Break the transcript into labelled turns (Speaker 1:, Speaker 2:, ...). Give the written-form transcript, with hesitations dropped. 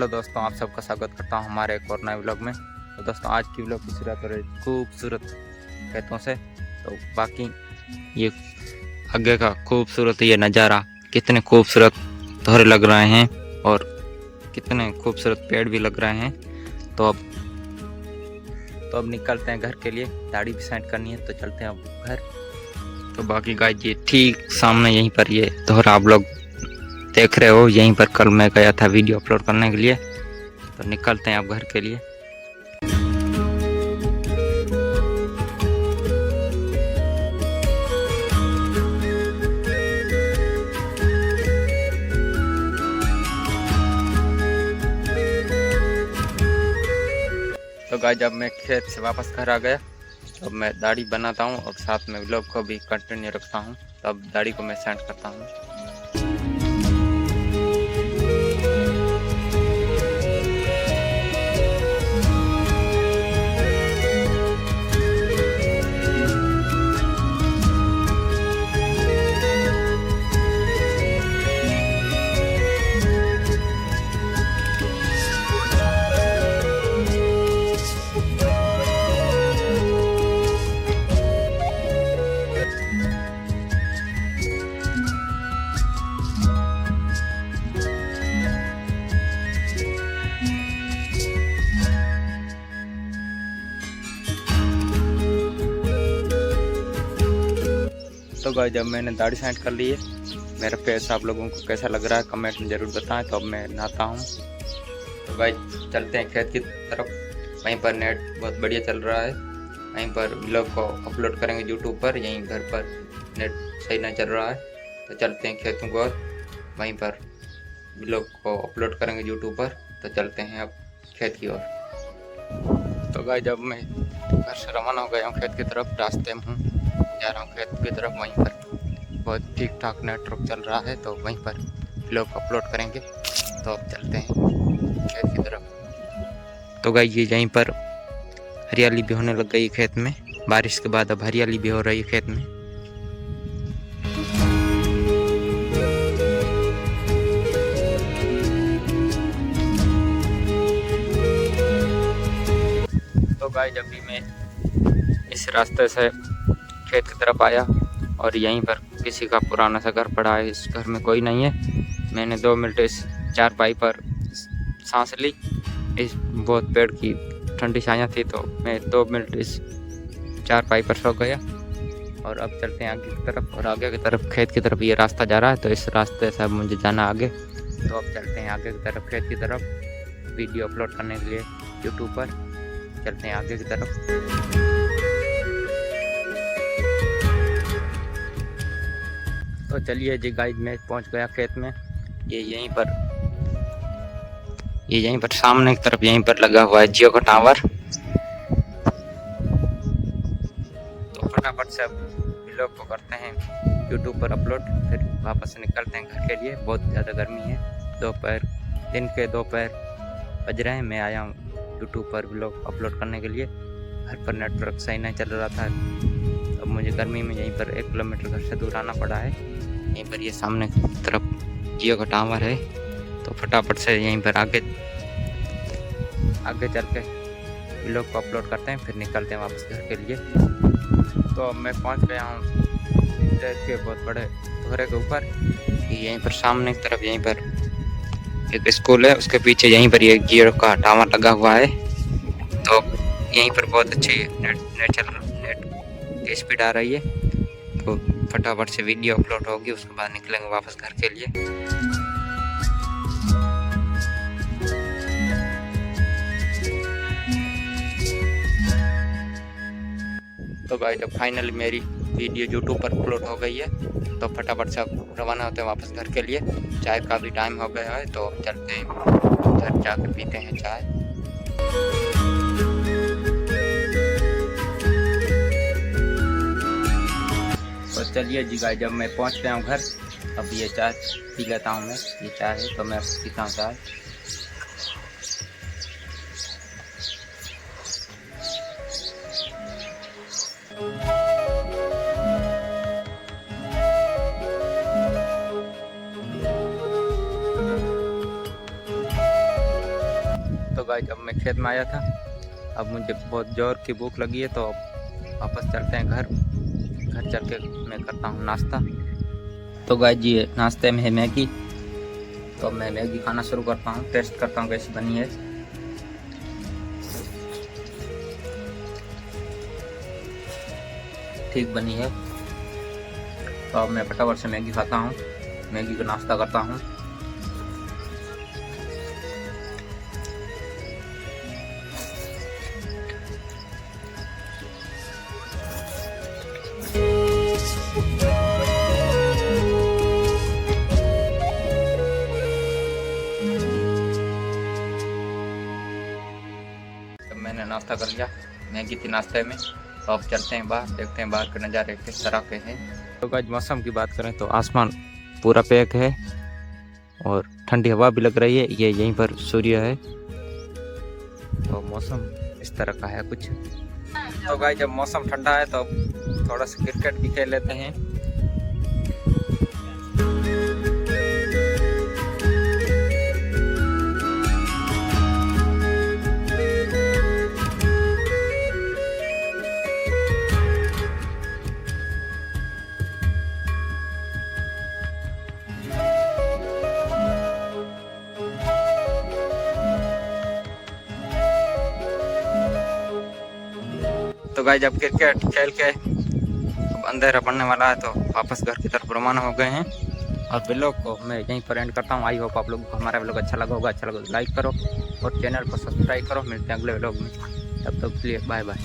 Speaker 1: दोस्तों, आप सबका स्वागत करता हूं हमारे एक और नए व्लॉग में। तो दोस्तों, आज की व्लॉग की शुरुआत हो रही है खूबसूरत खेतों से। तो बाकी ये आगे का खूबसूरत ये नज़ारा, कितने खूबसूरत तोहरे लग रहे हैं और कितने खूबसूरत पेड़ भी लग रहे हैं। तो अब निकलते हैं घर के लिए। दाढ़ी भी सेट करनी है तो चलते हैं अब घर। तो बाकी गाइस, ये ठीक सामने यहीं पर ये दोहरा आप लोग देख रहे हो, यहीं पर कल मैं गया था वीडियो अपलोड करने के लिए। तो निकलते हैं अब घर के लिए। तो गाइस, जब मैं खेत से वापस घर आ गया तो मैं दाढ़ी बनाता हूँ और साथ में व्लॉग को भी कंटिन्यू रखता हूँ। तब दाढ़ी को मैं सेट करता हूँ। तो गाइस, जब मैंने दाढ़ी सेट कर ली है, मेरा फेस आप लोगों को कैसा लग रहा है कमेंट में ज़रूर बताएं। तो अब मैं नहाता हूँ। तो गाइस, चलते हैं खेत की तरफ। वहीं पर नेट बहुत बढ़िया चल रहा है। वहीं पर व्लॉग को अपलोड करेंगे यूट्यूब पर। यहीं घर पर नेट सही नहीं चल रहा है तो चलते हैं खेतों को और वहीं पर व्लॉग को अपलोड करेंगे यूट्यूब पर। तो चलते हैं अब खेत की ओर। तो गाइस, जब मैं घर से रवाना हो गया हूँ खेत की तरफ, रास्ते में हूँ, जा रहा हूँ खेत की तरफ। वहीं पर बहुत ठीक ठाक नेटवर्क चल रहा है तो वहीं पर व्लॉग अपलोड करेंगे। तो अब चलते हैं खेत की तरफ। तो गाइस, ये यहीं पर हरियाली भी होने लग गई खेत में। बारिश के बाद अब हरियाली भी हो रही है खेत में। तो गाइस, जब भी मैं इस रास्ते से खेत की तरफ आया और यहीं पर किसी का पुराना सा घर पड़ा है। इस घर में कोई नहीं है। मैंने 2 मिनट इस चारपाई पर सांस ली। इस बहुत पेड़ की ठंडी छाया थी तो मैं 2 मिनट इस चारपाई पर सो गया। और अब चलते हैं आगे की तरफ। और आगे की तरफ खेत की तरफ ये रास्ता जा रहा है तो इस रास्ते से अब मुझे जाना आगे। तो अब चलते हैं आगे की तरफ, खेत की तरफ वीडियो अपलोड करने के लिए यूट्यूब पर। चलते हैं आगे की तरफ। तो चलिए जी गाइस, मैं पहुंच गया खेत में। ये यहीं पर सामने की तरफ यहीं पर लगा हुआ है जियो का टावर। तो फटाफट से अब व्लॉग को करते हैं यूट्यूब पर अपलोड, फिर वापस से निकलते हैं घर के लिए। बहुत ज़्यादा गर्मी है। दिन के दोपहर बज रहे हैं। मैं आया हूँ यूट्यूब पर व्लॉग अपलोड करने के लिए। घर पर नेटवर्क सही नहीं चल रहा था। अब मुझे गर्मी में यहीं पर 1 किलोमीटर घर से दूर आना पड़ा है। यहीं पर ये सामने की तरफ जियो का टावर है। तो फटाफट से यहीं पर आगे चल के व्लॉग को अपलोड करते हैं, फिर निकलते हैं वापस घर के लिए। तो मैं पहुंच गया हूँ खेत के बहुत बड़े दोहरे के ऊपर। यहीं पर सामने की तरफ यहीं पर एक स्कूल है, उसके पीछे यहीं पर ये जियो का टावर लगा हुआ है। तो यहीं पर बहुत अच्छी नेट की स्पीड आ रही है। तो फटाफट से वीडियो अपलोड होगी, उसके बाद निकलेंगे वापस घर के लिए। तो गाइस, जब फाइनली मेरी वीडियो यूट्यूब पर अपलोड हो गई है तो फटाफट से रवाना होते हैं वापस घर के लिए। चाय का भी टाइम हो गया है तो चलते हैं घर जाकर पीते हैं चाय। तो चलिए जी गाइस, जब मैं पहुंच गया हूँ घर, अब ये चाय पी लेता हूँ। मैं ये चाय है तो मैं पीता हूँ चाय। गाइस अब मैं खेत में आया था, अब मुझे बहुत जोर की भूख लगी है, तो अब वापस चलते हैं घर चल के मैं करता हूँ नाश्ता। तो गाइस जी नाश्ते में है मैगी, तो मैं मैगी खाना शुरू करता हूँ, टेस्ट करता हूँ कैसी बनी है। ठीक बनी है, तो अब मैं फटाफट से मैगी खाता हूँ, मैगी का नाश्ता करता हूँ। तो मैंने नाश्ता कर लिया, मैगी थी नाश्ते में। तो अब चलते हैं बाहर, देखते हैं बाहर के नज़ारे किस तरह के हैं। तो आज मौसम की बात करें तो आसमान पूरा पैक है और ठंडी हवा भी लग रही है, ये यहीं पर सूर्य है, तो मौसम इस तरह का है कुछ। तो गाइस जब मौसम ठंडा है तो थोड़ा सा क्रिकेट भी खेल लेते हैं। तो गाइस जब क्रिकेट खेल के अब अंधेरा पड़ने वाला है, तो वापस घर की तरफ रवाना हो गए हैं। और व्लॉग को मैं यहीं पर एंड करता हूँ। आई होप आप लोगों को हमारा व्लॉग अच्छा लगा होगा, अच्छा लगा तो लाइक करो और चैनल को सब्सक्राइब करो। मिलते हैं अगले व्लॉग में, तब तक के लिए बाय बाय।